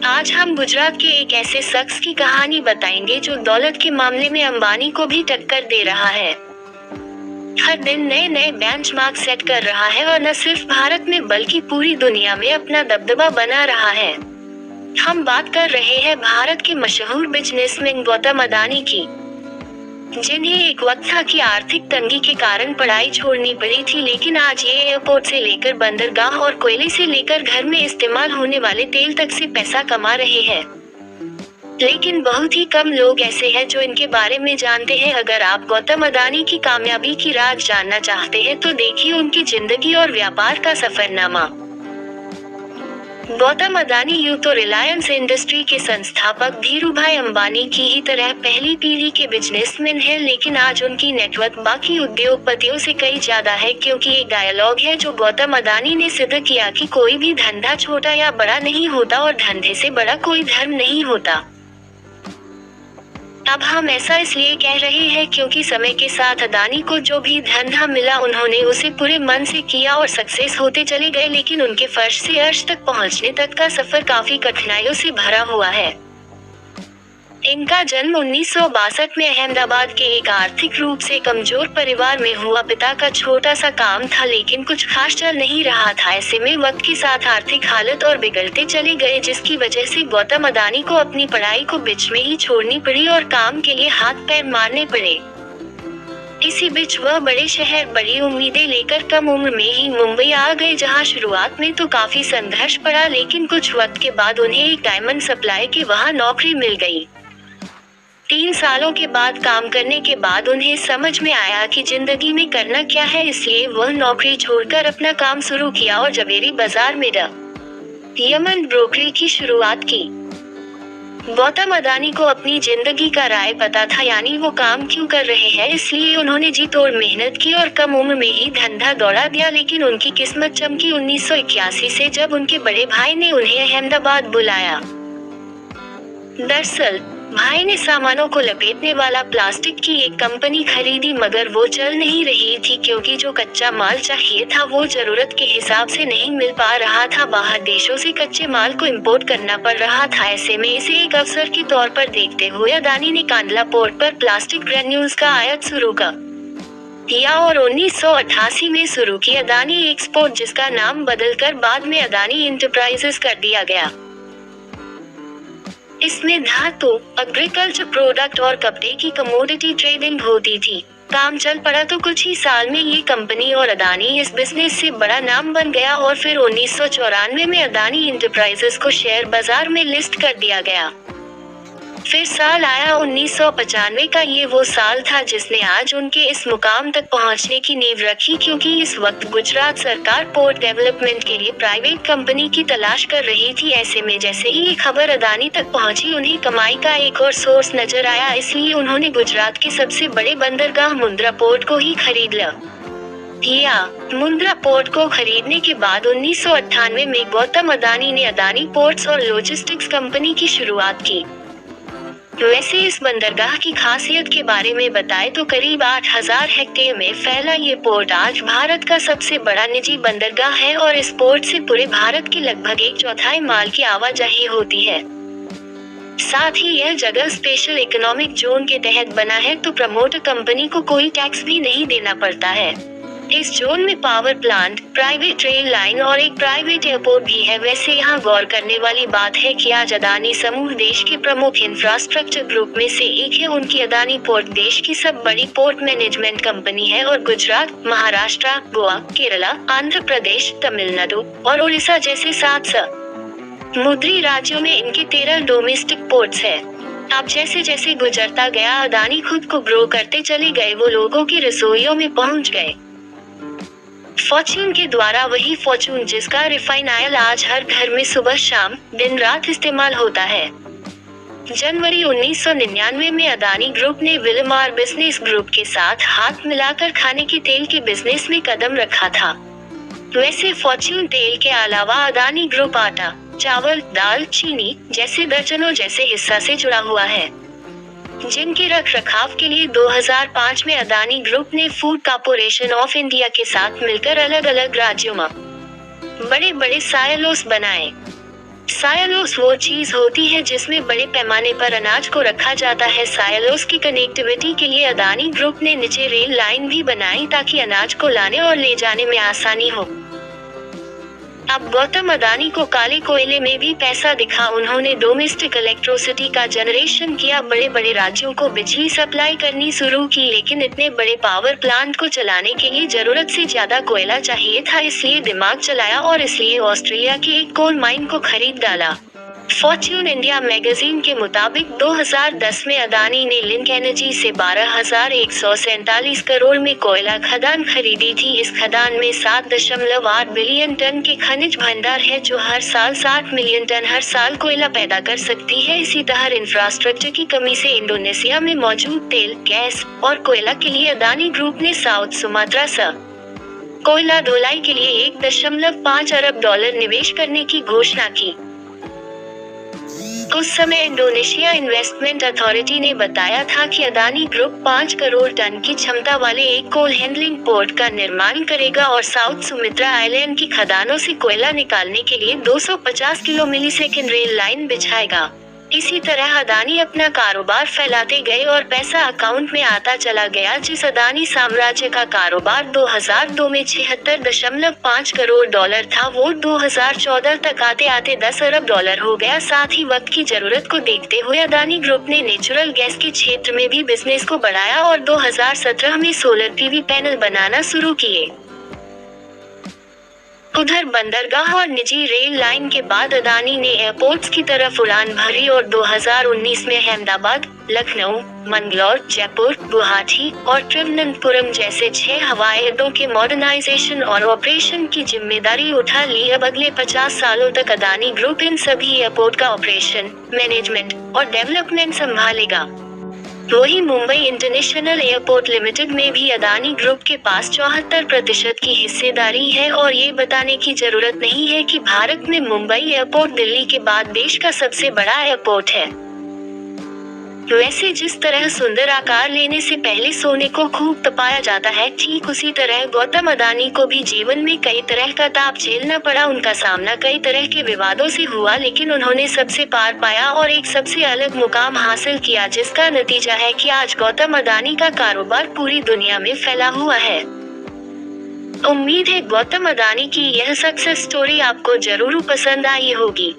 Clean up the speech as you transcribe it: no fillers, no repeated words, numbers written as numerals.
आज हम गुजरात के एक ऐसे शख्स की कहानी बताएंगे जो दौलत के मामले में अंबानी को भी टक्कर दे रहा है। हर दिन नए नए बेंचमार्क सेट कर रहा है और न सिर्फ भारत में बल्कि पूरी दुनिया में अपना दबदबा बना रहा है। हम बात कर रहे हैं भारत के मशहूर बिजनेसमैन गौतम अडानी की, जिन्हें एक वक्त था कि आर्थिक तंगी के कारण पढ़ाई छोड़नी पड़ी थी, लेकिन आज ये एयरपोर्ट से लेकर बंदरगाह और कोयले से लेकर घर में इस्तेमाल होने वाले तेल तक से पैसा कमा रहे हैं। लेकिन बहुत ही कम लोग ऐसे हैं जो इनके बारे में जानते हैं। अगर आप गौतम अडानी की कामयाबी की राज जानना चाहते हैं तो देखिए उनकी जिंदगी और व्यापार का सफरनामा। गौतम अडानी यूं तो रिलायंस इंडस्ट्री के संस्थापक धीरूभाई अंबानी की ही तरह पहली पीढ़ी के बिजनेसमैन हैं, लेकिन आज उनकी नेटवर्थ बाकी उद्योगपतियों से कई ज्यादा है, क्योंकि एक डायलॉग है जो गौतम अडानी ने सिद्ध किया कि कोई भी धंधा छोटा या बड़ा नहीं होता और धंधे से बड़ा कोई धर्म नहीं होता। अब हम ऐसा इसलिए कह रहे हैं क्योंकि समय के साथ अडानी को जो भी धंधा मिला उन्होंने उसे पूरे मन से किया और सक्सेस होते चले गए, लेकिन उनके फर्श से अर्श तक पहुंचने तक का सफर काफी कठिनाइयों से भरा हुआ है। इनका जन्म 1962 में अहमदाबाद के एक आर्थिक रूप से कमजोर परिवार में हुआ। पिता का छोटा सा काम था लेकिन कुछ खास चल नहीं रहा था। ऐसे में वक्त के साथ आर्थिक हालत और बिगड़ते चले गए, जिसकी वजह से गौतम अडानी को अपनी पढ़ाई को बीच में ही छोड़नी पड़ी और काम के लिए हाथ पैर मारने पड़े। इसी बीच वह बड़े शहर बड़ी उम्मीदें लेकर कम उम्र में ही मुंबई आ गए, जहां शुरुआत में तो काफी संघर्ष पड़ा, लेकिन कुछ वक्त के बाद उन्हें एक डायमंड सप्लाई के वहां नौकरी मिल गई। 3 सालों के बाद काम करने के बाद उन्हें समझ में आया कि जिंदगी में करना क्या है, इसलिए वह नौकरी छोड़कर अपना काम शुरू किया और जवेरी बाजार में डायमंड ब्रोकरी की शुरुआत की। गौतम अडानी को अपनी जिंदगी का राय पता था, यानी वो काम क्यों कर रहे हैं, इसलिए उन्होंने जी तोड़ मेहनत की और कम उम्र में ही धंधा दौड़ा दिया। लेकिन उनकी किस्मत चमकी 1981 से, जब उनके बड़े भाई ने उन्हें अहमदाबाद बुलाया। दरअसल भाई ने सामानों को लपेटने वाला प्लास्टिक की एक कंपनी खरीदी, मगर वो चल नहीं रही थी क्योंकि जो कच्चा माल चाहिए था वो जरूरत के हिसाब से नहीं मिल पा रहा था। बाहर देशों से कच्चे माल को इंपोर्ट करना पड़ रहा था। ऐसे में इसे एक अवसर के तौर पर देखते हुए अडानी ने कांडला पोर्ट पर प्लास्टिक ग्रेन्यूल्स का आयात शुरू किया और 1988 में शुरू की अडानी एक्सपोर्ट, जिसका नाम बदलकर बाद में अडानी एंटरप्राइजेस कर दिया गया। इसमें धातु, एग्रीकल्चर प्रोडक्ट और कपड़े की कमोडिटी ट्रेडिंग होती थी। काम चल पड़ा तो कुछ ही साल में ये कंपनी और अडानी इस बिजनेस से बड़ा नाम बन गया और फिर 1994 में अडानी एंटरप्राइजेस को शेयर बाजार में लिस्ट कर दिया गया। फिर साल आया 1995 का। ये वो साल था जिसने आज उनके इस मुकाम तक पहुंचने की नींव रखी, क्योंकि इस वक्त गुजरात सरकार पोर्ट डेवलपमेंट के लिए प्राइवेट कंपनी की तलाश कर रही थी। ऐसे में जैसे ही ये खबर अडानी तक पहुंची, उन्हें कमाई का एक और सोर्स नजर आया, इसलिए उन्होंने गुजरात के सबसे बड़े बंदरगाह मुंद्रा पोर्ट को ही खरीद लिया। मुंद्रा पोर्ट को खरीदने के बाद 1998 में गौतम अडानी ने अडानी पोर्ट्स और लॉजिस्टिक्स कंपनी की शुरुआत की। वैसे इस बंदरगाह की खासियत के बारे में बताएं तो करीब 8000 हेक्टेयर में फैला ये पोर्ट आज भारत का सबसे बड़ा निजी बंदरगाह है और इस पोर्ट से पूरे भारत की लगभग 1/4 माल की आवाजाही होती है। साथ ही यह जगह स्पेशल इकोनॉमिक जोन के तहत बना है, तो प्रमोटर कंपनी को कोई टैक्स भी नहीं देना पड़ता है। इस जोन में power plant, private rail line और एक प्राइवेट एयरपोर्ट भी है। वैसे यहाँ गौर करने वाली बात है कि आज अडानी समूह देश के प्रमुख इंफ्रास्ट्रक्चर ग्रुप में से एक है। उनकी अडानी पोर्ट देश की सब बड़ी पोर्ट मैनेजमेंट कंपनी है और गुजरात, महाराष्ट्र, गोवा, केरला, आंध्र प्रदेश, तमिलनाडु और उड़ीसा जैसे 7 समुद्री राज्यों में इनके 13 डोमेस्टिक पोर्ट्स है। अब जैसे जैसे गुजरता गया अडानी खुद को ग्रो करते चले गए, वो लोगों की रसोइयों में पहुँच गए। फॉर्च्यून के द्वारा वही फॉर्च्यून जिसका रिफाइन ऑयल आज हर घर में सुबह शाम दिन रात इस्तेमाल होता है। जनवरी 1999 में अडानी ग्रुप ने विलमार बिजनेस ग्रुप के साथ हाथ मिलाकर खाने के तेल के बिजनेस में कदम रखा था। वैसे फॉर्च्यून तेल के अलावा अडानी ग्रुप आटा, चावल, दाल, चीनी जैसे दर्जनों जैसे हिस्सा से जुड़ा हुआ है, जिनके रख रखाव के लिए 2005 में अडानी ग्रुप ने फूड कॉर्पोरेशन ऑफ इंडिया के साथ मिलकर अलग अलग राज्यों में बड़े बड़े साइलोस बनाए। साइलोस वो चीज होती है जिसमें बड़े पैमाने पर अनाज को रखा जाता है। साइलोस की कनेक्टिविटी के लिए अदानी ग्रुप ने नीचे रेल लाइन भी बनाई ताकि अनाज को लाने और ले जाने में आसानी हो। अब गौतम अदानी को काले कोयले में भी पैसा दिखा। उन्होंने डोमेस्टिक इलेक्ट्रिसिटी का जनरेशन किया, बड़े बड़े राज्यों को बिजली सप्लाई करनी शुरू की, लेकिन इतने बड़े पावर प्लांट को चलाने के लिए जरूरत से ज्यादा कोयला चाहिए था, इसलिए दिमाग चलाया और इसलिए ऑस्ट्रेलिया की एक कोल माइन को खरीद डाला। फॉर्च्यून इंडिया मैगजीन के मुताबिक 2010 में अदानी ने लिंक एनर्जी से 12,147 करोड़ में कोयला खदान खरीदी थी। इस खदान में 7.8 बिलियन टन के खनिज भंडार है, जो हर साल 60 मिलियन टन हर साल कोयला पैदा कर सकती है। इसी तरह इंफ्रास्ट्रक्चर की कमी से इंडोनेशिया में मौजूद तेल, गैस और कोयला के लिए अदानी ग्रुप ने साउथ सुमात्रा से कोयला ढुलाई के लिए $1.5 अरब निवेश करने की घोषणा की। उस समय इंडोनेशिया इन्वेस्टमेंट अथॉरिटी ने बताया था कि अदानी ग्रुप 5 करोड़ टन की क्षमता वाले एक कोल हैंडलिंग पोर्ट का निर्माण करेगा और साउथ सुमित्रा आइलैंड की खदानों से कोयला निकालने के लिए 250 किलो मिलीसेकंड रेल लाइन बिछाएगा। इसी तरह अदानी अपना कारोबार फैलाते गए और पैसा अकाउंट में आता चला गया। जिस अदानी साम्राज्य का कारोबार 2002 में $76.5 करोड़ था, वो 2014 तक आते आते $10 अरब हो गया। साथ ही वक्त की जरूरत को देखते हुए अदानी ग्रुप ने नेचुरल गैस के क्षेत्र में भी बिजनेस को बढ़ाया और 2017 में सोलर पीवी पैनल बनाना शुरू किए। उधर बंदरगाह और निजी रेल लाइन के बाद अदानी ने एयरपोर्ट्स की तरफ उड़ान भरी और 2019 में अहमदाबाद, लखनऊ, मंगलौर, जयपुर, गुवाहाटी और त्रिवेंद्रपुरम जैसे 6 हवाई अड्डों के मॉडर्नाइजेशन और ऑपरेशन की जिम्मेदारी उठा ली। अब अगले 50 सालों तक अदानी ग्रुप इन सभी एयरपोर्ट का ऑपरेशन, मैनेजमेंट और डेवलपमेंट संभालेगा। वहीं मुंबई इंटरनेशनल एयरपोर्ट लिमिटेड में भी अदानी ग्रुप के पास 74% की हिस्सेदारी है और ये बताने की जरूरत नहीं है कि भारत में मुंबई एयरपोर्ट दिल्ली के बाद देश का सबसे बड़ा एयरपोर्ट है। वैसे जिस तरह सुंदर आकार लेने से पहले सोने को खूब तपाया जाता है, ठीक उसी तरह गौतम अदानी को भी जीवन में कई तरह का ताप झेलना पड़ा। उनका सामना कई तरह के विवादों से हुआ, लेकिन उन्होंने सबसे पार पाया और एक सबसे अलग मुकाम हासिल किया, जिसका नतीजा है कि आज गौतम अदानी का कारोबार पूरी दुनिया में फैला हुआ है। उम्मीद है गौतम अदानी की यह सक्सेस स्टोरी आपको जरूर पसंद आई होगी।